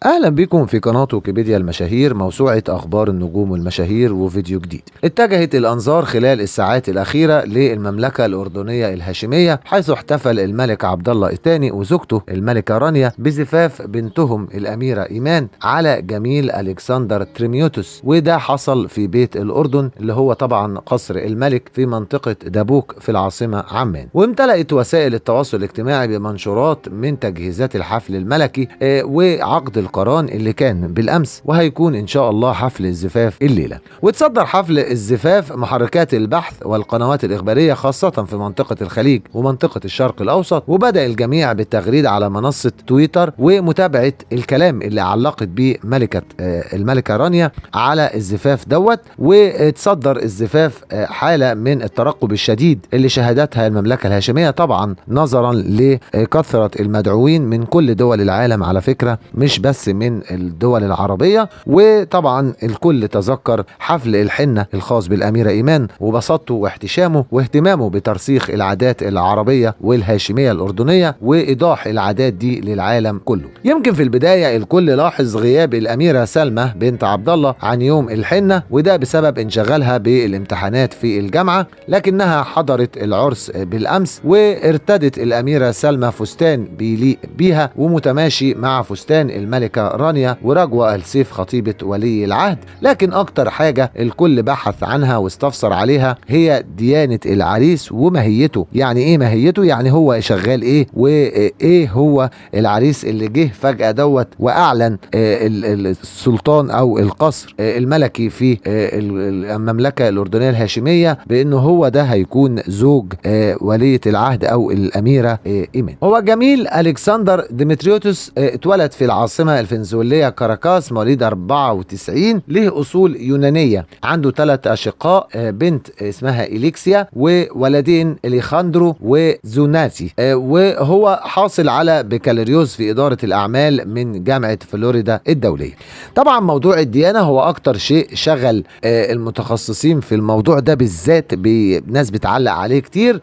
اهلا بكم في قناة ويكيبيديا المشاهير، موسوعة اخبار النجوم والمشاهير، وفيديو جديد. اتجهت الانظار خلال الساعات الاخيرة للمملكة الاردنية الهاشمية، حيث احتفل الملك عبد الله الثاني وزوجته الملكة رانيا بزفاف بنتهم الاميرة ايمان على جميل الكسندر تريميوتوس، وده حصل في بيت الاردن اللي هو طبعا قصر الملك في منطقة دابوك في العاصمة عمان. وامتلأت وسائل التواصل الاجتماعي بمنشورات من تجهيزات الحفل الملكي وعقد القران اللي كان بالامس، وهيكون ان شاء الله حفل الزفاف الليله. وتصدر حفل الزفاف محركات البحث والقنوات الاخباريه خاصه في منطقه الخليج ومنطقه الشرق الاوسط، وبدا الجميع بالتغريد على منصه تويتر ومتابعه الكلام اللي علقت به الملكه رانيا على الزفاف دوت. وتصدر الزفاف حاله من الترقب الشديد اللي شهدتها المملكه الهاشميه، طبعا نظرا لكثره المدعوين من كل دول العالم، على فكره مش بس من الدول العربية. وطبعا الكل تذكر حفل الحنة الخاص بالأميرة إيمان وبساطته واحتشامه واهتمامه بترسيخ العادات العربية والهاشمية الأردنية وإيضاح العادات دي للعالم كله. يمكن في البداية الكل لاحظ غياب الأميرة سلمى بنت عبد الله عن يوم الحنة، وده بسبب انشغالها بالامتحانات في الجامعة، لكنها حضرت العرس بالأمس وارتدت الأميرة سلمى فستان بيليق بيها ومتماشي مع فستان الملكة رانيا ورجوة السيف خطيبة ولي العهد. لكن اكتر حاجة الكل بحث عنها واستفسر عليها هي ديانة العريس وماهيته. يعني ايه ماهيته؟ يعني هو شغال ايه، وايه هو العريس اللي جه فجأة دوت واعلن السلطان او القصر الملكي في المملكة الاردنية الهاشمية بانه هو ده هيكون زوج ولية العهد او الاميرة ايمان. هو جميل الكسندر ديمتريوتوس اتولد في العاصمة الفنزويلية كاراكاس، مواليد 94، له أصول يونانية. عنده 3 أشقاء، بنت اسمها إليكسيا وولدين إليخاندرو وزوناتي، وهو حاصل على بكالوريوس في إدارة الأعمال من جامعة فلوريدا الدولية. طبعا موضوع الديانة هو أكتر شيء شغل المتخصصين في الموضوع ده بالذات، ناس بتعلق عليه كتير.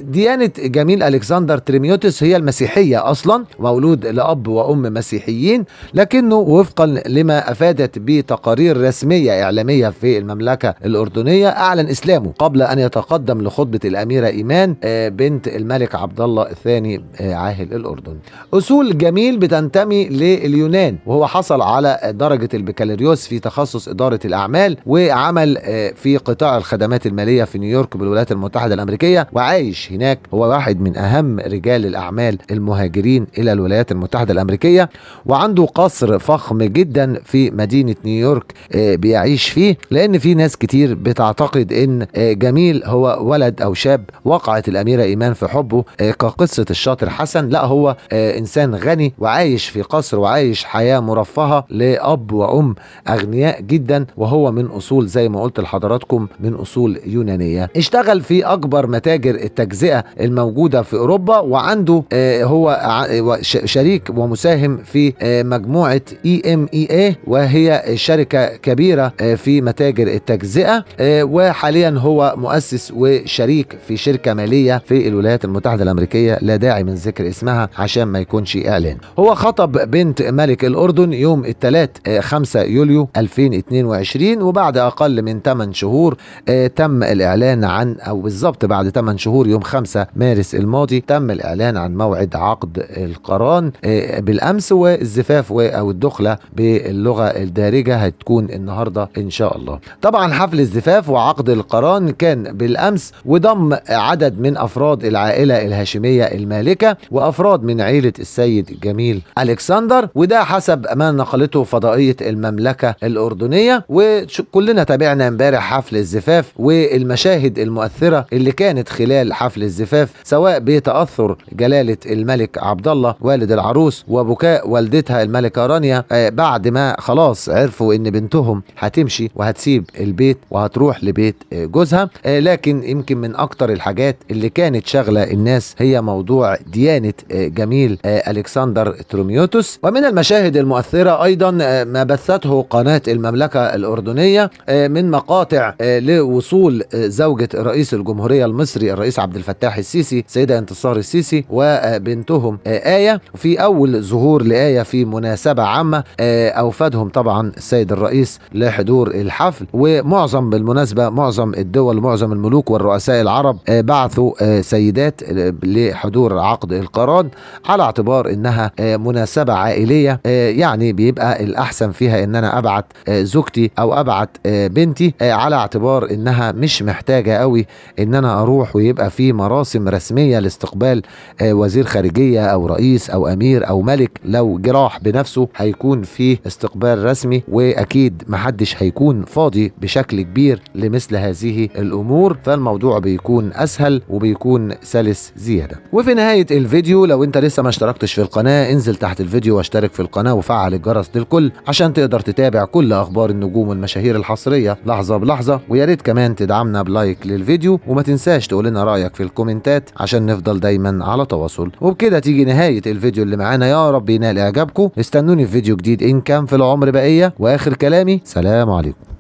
ديانة جميل الكسندر تريميوتوس هي المسيحية أصلا، مولود لأب وأم مسيحيين، لكنه وفقا لما افادت به تقارير رسميه اعلاميه في المملكه الاردنيه اعلن اسلامه قبل ان يتقدم لخطبه الاميره ايمان بنت الملك عبد الله الثاني عاهل الاردن. اصول جميل بتنتمي لليونان، وهو حصل على درجه البكالوريوس في تخصص اداره الاعمال، وعمل في قطاع الخدمات الماليه في نيويورك بالولايات المتحده الامريكيه، وعايش هناك. هو واحد من اهم رجال الاعمال المهاجرين الى الولايات المتحده الامريكيه، وعنده قصر فخم جدا في مدينة نيويورك بيعيش فيه، لان في ناس كتير بتعتقد ان جميل هو ولد او شاب وقعت الاميرة ايمان في حبه كقصة الشاطر حسن. لا، هو انسان غني وعايش في قصر وعايش حياة مرفهة لاب وام اغنياء جدا، وهو من اصول زي ما قلت لحضراتكم من اصول يونانية. اشتغل في اكبر متاجر التجزئة الموجودة في اوروبا، وعنده هو شريك ومساهم في مجموعة EMEA، وهي شركة كبيرة في متاجر التجزئة، وحاليا هو مؤسس وشريك في شركة مالية في الولايات المتحدة الأمريكية، لا داعي من ذكر اسمها عشان ما يكونش إعلان. هو خطب بنت ملك الأردن يوم الثلاث 5 يوليو 2022، وبعد أقل من 8 شهور تم الإعلان عن، أو بالضبط بعد 8 شهور يوم 5 مارس الماضي تم الإعلان عن موعد عقد القران بالأمس، والزفاف او الدخله باللغه الدارجه هتكون النهارده ان شاء الله. طبعا حفل الزفاف وعقد القران كان بالامس، وضم عدد من افراد العائله الهاشميه المالكه وافراد من عيله السيد جميل الكسندر، وده حسب ما نقلته فضائيه المملكه الاردنيه. وكلنا تابعنا امبارح حفل الزفاف والمشاهد المؤثره اللي كانت خلال حفل الزفاف، سواء بتاثر جلاله الملك عبد الله والد العروس وبكاء والدتها الملكة رانيا بعد ما خلاص عرفوا ان بنتهم هتمشي وهتسيب البيت وهتروح لبيت جوزها. لكن يمكن من اكتر الحاجات اللي كانت شغلة الناس هي موضوع ديانة جميل الكسندر تريميوتوس. ومن المشاهد المؤثرة ايضا ما بثته قناة المملكة الاردنية من مقاطع لوصول زوجة رئيس الجمهورية المصري الرئيس عبد الفتاح السيسي سيدة انتصار السيسي وبنتهم آية، في اول ظهور لآية في مناسبة عامة أوفدهم طبعا السيد الرئيس لحضور الحفل. ومعظم بالمناسبة معظم الدول ومعظم الملوك والرؤساء العرب بعثوا سيدات لحضور عقد القران على اعتبار انها مناسبة عائلية. يعني بيبقى الأحسن فيها ان انا ابعت زوجتي او ابعت بنتي على اعتبار انها مش محتاجة قوي ان انا اروح ويبقى في مراسم رسمية لاستقبال وزير خارجية او رئيس او امير او ملك. لو جراح بنفسه هيكون في استقبال رسمي، واكيد محدش هيكون فاضي بشكل كبير لمثل هذه الامور، فالموضوع بيكون اسهل وبيكون سلس زيادة. وفي نهاية الفيديو لو انت لسه ما اشتركتش في القناة انزل تحت الفيديو واشترك في القناة وفعل الجرس للكل عشان تقدر تتابع كل اخبار النجوم والمشاهير الحصرية لحظة بلحظة. ويا ريت كمان تدعمنا بلايك للفيديو، وما تنساش تقول لنا رايك في الكومنتات عشان نفضل دايما على تواصل. وبكده تيجي نهاية الفيديو اللي معانا، يا رب ينال اعجابكم. استنوني في فيديو جديد ان كان في العمر بقية، واخر كلامي سلام عليكم.